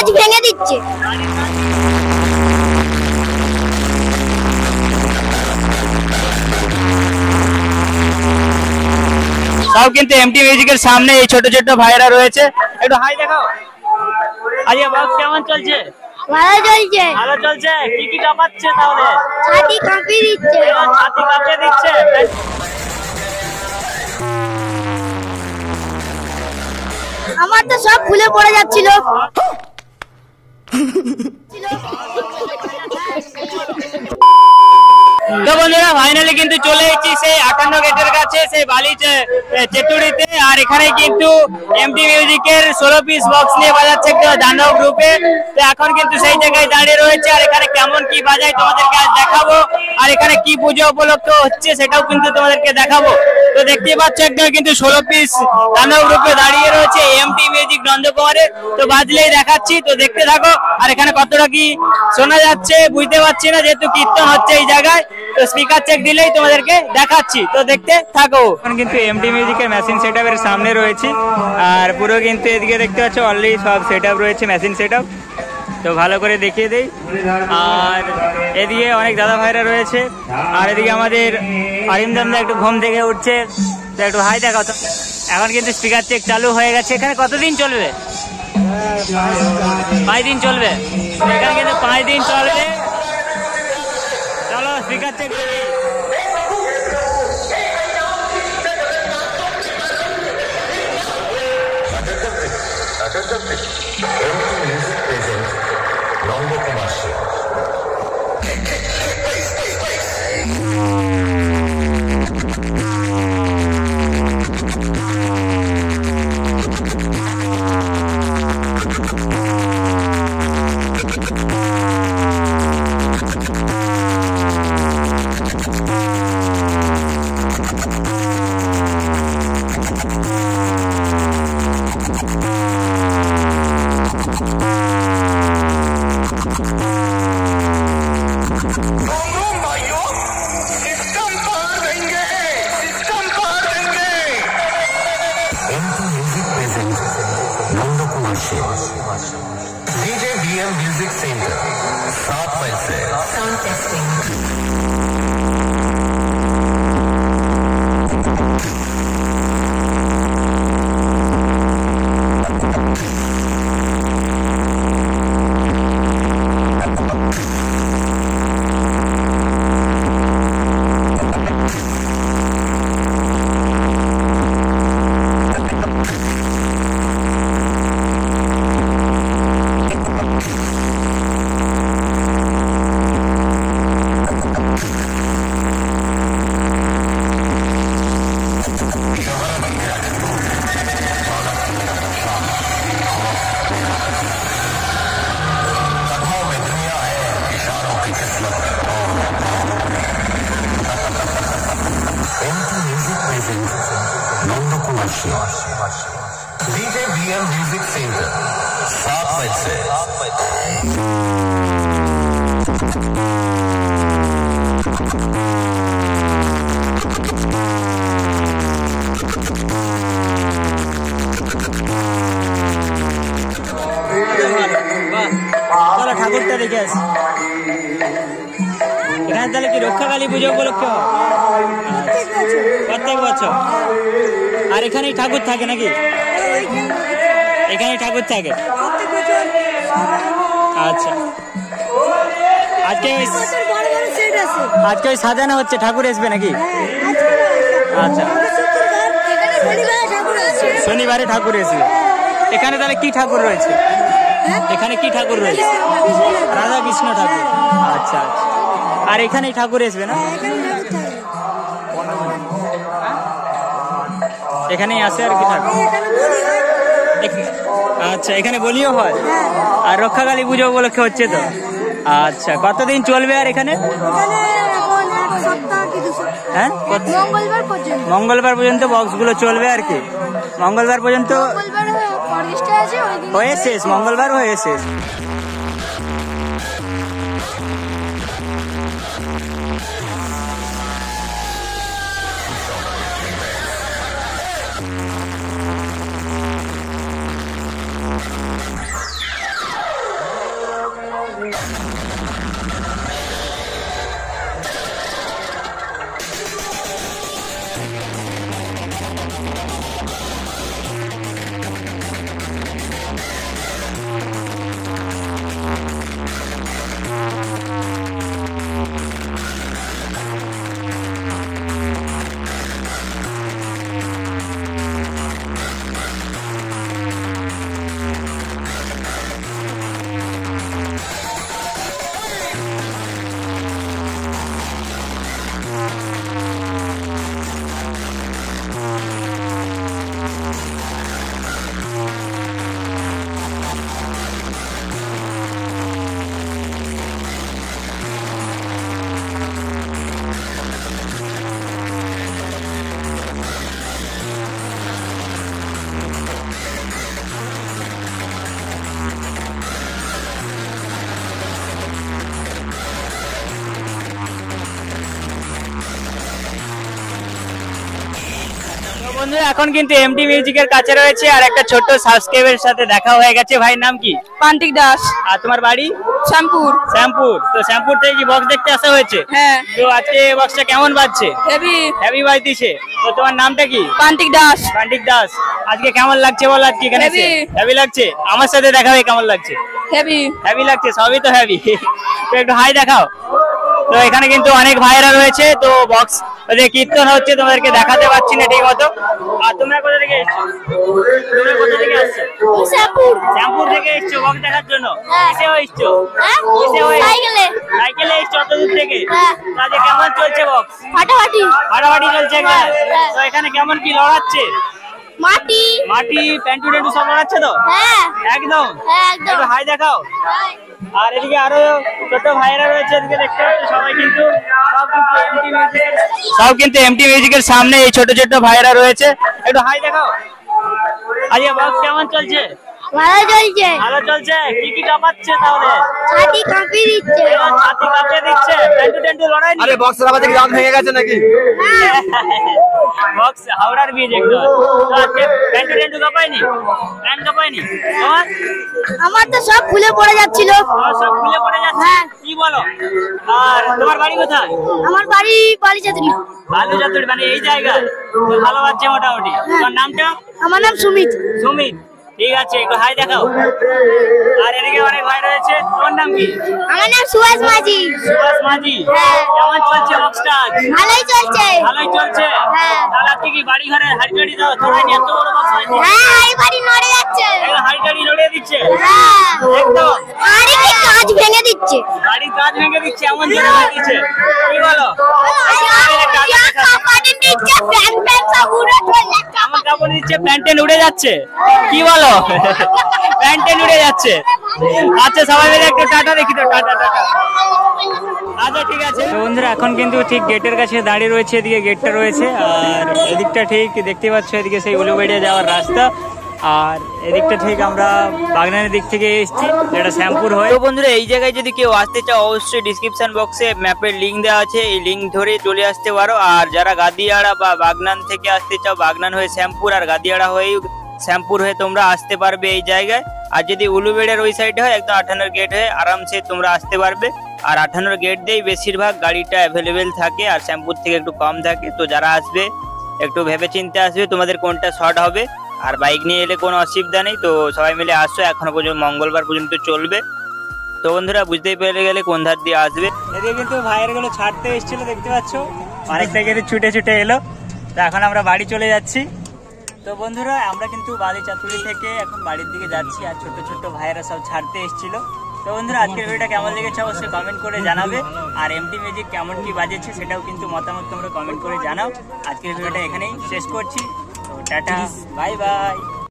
কাঁচ ভেঙে দিচ্ছে। সব কিন্তু এমটি মিউজিকের সামনে এই ছোট ছোট ভাইরা রয়েছে, একটু হাই দেখাও। আরে বাস কেমন চলছে? ভালো চলছে। ভালো চলছে। কি কি কাঁপাচ্ছে তাহলে? ছাতি কাঁপিয়ে দিচ্ছে। ছাতি কাঁপিয়ে দিচ্ছে। আমার তো সব খুলে পড়ে যাচ্ছিল। তো বন্ধুরা ফাইনালি কিন্তু চলে এসেছি সেই 58 গেটের কাছে, সেই বালি চেতুড়িতে। আর এখানে কিন্তু এমটি মিউজিকের 16 পিস বক্স নিয়ে বাজাচ্ছে দানব গ্রুপে। তো এখন কিন্তু সেই জায়গায় দাঁড়িয়ে রয়েছে, আর এখানে কেমন কি বাজায় তোমাদেরকে আজ দেখাবো, আর এখানে কি পুজো উপলক্ষে হচ্ছে সেটাও কিন্তু তোমাদেরকে দেখাবো। তো দেখতেই পাচ্ছ একদম কিন্তু 16 পিস দানব গ্রুপে দাঁড়িয়ে রয়েছে এমটি মিউজিক নন্দকুমারে। তো বাজলেই দেখাচ্ছি, তো দেখতে থাকো। আর এখানে কতটা কি শোনা যাচ্ছে বুঝতে পারছি না, যেহেতু কীর্তন হচ্ছে এই জায়গায়। তো স্পিকার চেক দিলেই তোমাদেরকে দেখাচ্ছি, তো দেখতে থাকো। এখন কিন্তু এমটি মিউজিকের মেশিন সেটআপের সামনে রয়েছে, আর পুরো কিন্তু এদিকে দেখতে পাচ্ছ অলরেডি সব সেটআপ রয়েছে, মেশিন সেটআপ। তো ভালো করে দেখিয়ে দেই। আর এদিকে অনেক দাদা ভাইরা রয়েছে, আর এদিকে আমাদের অরিন্দমদা একটু ঘুম থেকে উঠছে, তো একটু হাই দেখাও তো। এখন কিন্তু স্পিকার চেক চালু হয়ে গেছে। এখানে কতদিন চলবে? 5 দিন চলবে। এখানে কিন্তু 5 দিন চলবে। চলো স্পিকার চেক করি। DJ BM Music Center, 7 mile से sound testing. DJ BM Music Center, 7 mile से ঠাকুরটা দেখে আসি। এখানে তাহলে কি রক্ষাকালী পুজো উপলক্ষে প্রত্যেক বছর? আর এখানেই ঠাকুর থাকে নাকি? এখানেই ঠাকুর থাকে। আচ্ছা, আজকে ওই সাজানো হচ্ছে, ঠাকুর আসবে নাকি? আচ্ছা, শনিবারে ঠাকুর আসবে। এখানে তাহলে কি ঠাকুর রয়েছে? এখানে কি ঠাকুর রয়েছে? রাধা কৃষ্ণ ঠাকুর। আচ্ছা আচ্ছা। আর এখানেই ঠাকুর আসবে না? এখানেই আসে আর কি ঠাকুর। আচ্ছা, এখানে বলিও হয়। আর রক্ষাকালী পুজো উপলক্ষে হচ্ছে তো। আচ্ছা, কতদিন চলবে আর এখানে? হ্যাঁ, মঙ্গলবার পর্যন্ত বক্সগুলো চলবে আর কি। মঙ্গলবার পর্যন্ত হয়ে শেষ, মঙ্গলবার হয়ে শেষ। বন্ধুরা এখন কিন্তু এমটি মিউজিকের কাছে রয়েছে আর একটা ছোট্ট সাবস্ক্রাইবের সাথে দেখা হয়ে গেছে। ভাইয়ের নাম কি? পান্তিক দাস। আর তোমার বাড়ি? শ্যামপুর। শ্যামপুর। তো শ্যামপুর থেকে কি বক্স দেখতে আসা হয়েছে? হ্যাঁ। তো আজকে বক্সটা কেমন বাজছে? হেভি। হেভি বাজতিছে। তো তোমার নামটা কি? পান্তিক দাস। পান্তিক দাস। আজকে কেমন লাগছে বল? আজকে এখানে হেভি। হেভি লাগছে। আমার সাথে দেখা হয়ে কেমন লাগছে? হেভি। হেভি লাগছে, সবই তো হেভি। তো একটু হাই দেখাও। তো এখানে কিন্তু অনেক ভাইরা রয়েছে, তো বক্স কীর্তন হচ্ছে, তোমাদেরকে দেখাতে পারছি না ঠিক মতো। আর তোমরা কোথা থেকে এসছো? তোমরা কোথা থেকে আসছো? শ্যামপুর। শ্যামপুর থেকে এসছো বক্স দেখার জন্য? হ্যাঁ। কিসে এসছো? হ্যাঁ? কিসে সাইকেলে। সাইকেলে এসছো অত দূর থেকে? হ্যাঁ। আজকে কেমন চলছে বক্স? ফাটাফাটি। ফাটাফাটি চলছে এখানে? হ্যাঁ। তো এখানে কেমন কি লড়াচ্ছে? মাটি। মাটি প্যান্টু ট্যান্টু সব লড়াচ্ছে তো? হ্যাঁ। একদম। হ্যাঁ একদম। একটু হাই দেখাও। আর এদিকে আরো ছোট ভাইরা রয়েছে, এদিকে দেখতে পাচ্ছ সবাই কিন্তু সব কিন্তু এমটি মিউজিকের সামনে এই ছোট ছোট ভাইরা রয়েছে। একটু হাই দেখাও। আজকে বক্স কেমন চলছে? ভালো চলছে। ভালো চলছে। কি কি কাঁপাচ্ছে তাহলে? ছাতি কাঁপিয়ে দিচ্ছে। ছাতি কাঁপিয়ে দিচ্ছে। প্যান্টু ট্যান্টু লড়াই? আরে বক্সের আওয়াজে কি দাঁত ভেঙে গেছে নাকি? বক্স হাওড়ার বীজ একদম। তো আজকে প্যান্টু ট্যান্টু কাঁপায়নি? প্যান্ট কাঁপায়নি তোমার? আমার তো সব খুলে পড়ে যাচ্ছিল। তোমার সব খুলে পড়ে যাচ্ছে? হ্যাঁ। কি বলো? আর তোমার বাড়ি কোথায়? আমার বাড়ি বালিচাতুরি। ভালো যাত্রী মানে এই জায়গায়। তো ভালো আছে মোটামুটি। তোমার নামটা? আমার নাম সুমিত। সুমিত। ঠিক আছে, একটু হাই দেখাও। আর এদিকে অনেক ভাই রয়েছে। তোমার নাম কি? আমার নাম সুভাষ মাঝি। সুভাষ মাঝি। হ্যাঁ। কেমন চলছে বক্সটা? ভালোই চলছে। ভালোই চলছে। হ্যাঁ। তাহলে আজকে কি বাড়ি ঘরে হাড়ি দাও? তোরা এত বড় বক্স হয়েছে? হ্যাঁ হাড়ি বাড়ি নড়ে যাচ্ছে। হাড়ি লড়িয়ে দিচ্ছে? হ্যাঁ। একদম। হাড়ি কি কাজ ভেঙে দিচ্ছে। গাড়ির কাজ ভেঙে দিচ্ছে, এমন জোরে হয়ে দিচ্ছে। কি বলো? আমার কাপড় দিচ্ছে, প্যান্টেন উড়ে যাচ্ছে। কি বলো? প্যান্টেন উড়ে যাচ্ছে। আচ্ছা সবাই মিলে একটু টাটা দেখি তো। Tata tata. আচ্ছা ঠিক আছে। তো বন্ধুরা এখন কিন্তু ঠিক গেটের কাছে দাঁড়িয়ে রয়েছে। এদিকে গেটটা রয়েছে আর এদিকটা ঠিক দেখতে পাচ্ছ, এদিকে সেই উলুবেড়িয়া যাওয়ার রাস্তা। আর এদিকটা ঠিক আমরা বাগনানের দিক থেকে এসেছি, যেটা শ্যামপুর হয়। তো বন্ধুরা এই জায়গায় যদি কেউ আসতে চাও অবশ্যই ডিসক্রিপশন বক্সে ম্যাপের লিঙ্ক দেওয়া আছে, এই লিঙ্ক ধরে চলে আসতে পারো। আর যারা গাদিয়াড়া বা বাগনান থেকে আসতে চাও, বাগনান হয়ে শ্যামপুর আর গাদিয়াড়া হয়ে শ্যামপুর হয়ে তোমরা আসতে পারবে এই জায়গায়। আর যদি উলুবেড়ের ওই সাইডে হয় একদম 58 গেট হয়ে আরামসে তোমরা আসতে পারবে। আর 58 গেট দিয়েই বেশিরভাগ গাড়িটা অ্যাভেলেবেল থাকে আর শ্যামপুর থেকে একটু কম থাকে। তো যারা আসবে একটু ভেবে চিন্তে আসবে তোমাদের কোনটা শর্ট হবে। আর বাইক নিয়ে এলে কোনো অসুবিধা নেই। তো সবাই মিলে আসো, এখনো পর্যন্ত মঙ্গলবার পর্যন্ত চলবে। তো বন্ধুরা বুঝতেই পেরে গেলে কোন ধার দিয়ে আসবে। এদিকে কিন্তু ভাইয়ের গুলো ছাড়তে এসেছিল, দেখতে পাচ্ছ অনেকটা কিন্তু ছুটে ছুটে এলো। তো এখন আমরা বাড়ি চলে যাচ্ছি। তো বন্ধুরা আমরা কিন্তু বালিচাতুরি থেকে এখন বাড়ির দিকে যাচ্ছি আর ছোট ছোট ভাইয়েরা সব ছাড়তে এসেছিল। তো বন্ধুরা আজকের ভিডিওটা কেমন লেগেছে অবশ্যই কমেন্ট করে জানাবে। আর এমটি মিউজিক কেমন কি বাজেছে সেটাও কিন্তু মতামত তোমরা কমেন্ট করে জানাও। আজকের ভিডিওটা এখানেই শেষ করছি। তো টাটা, বাই বাই।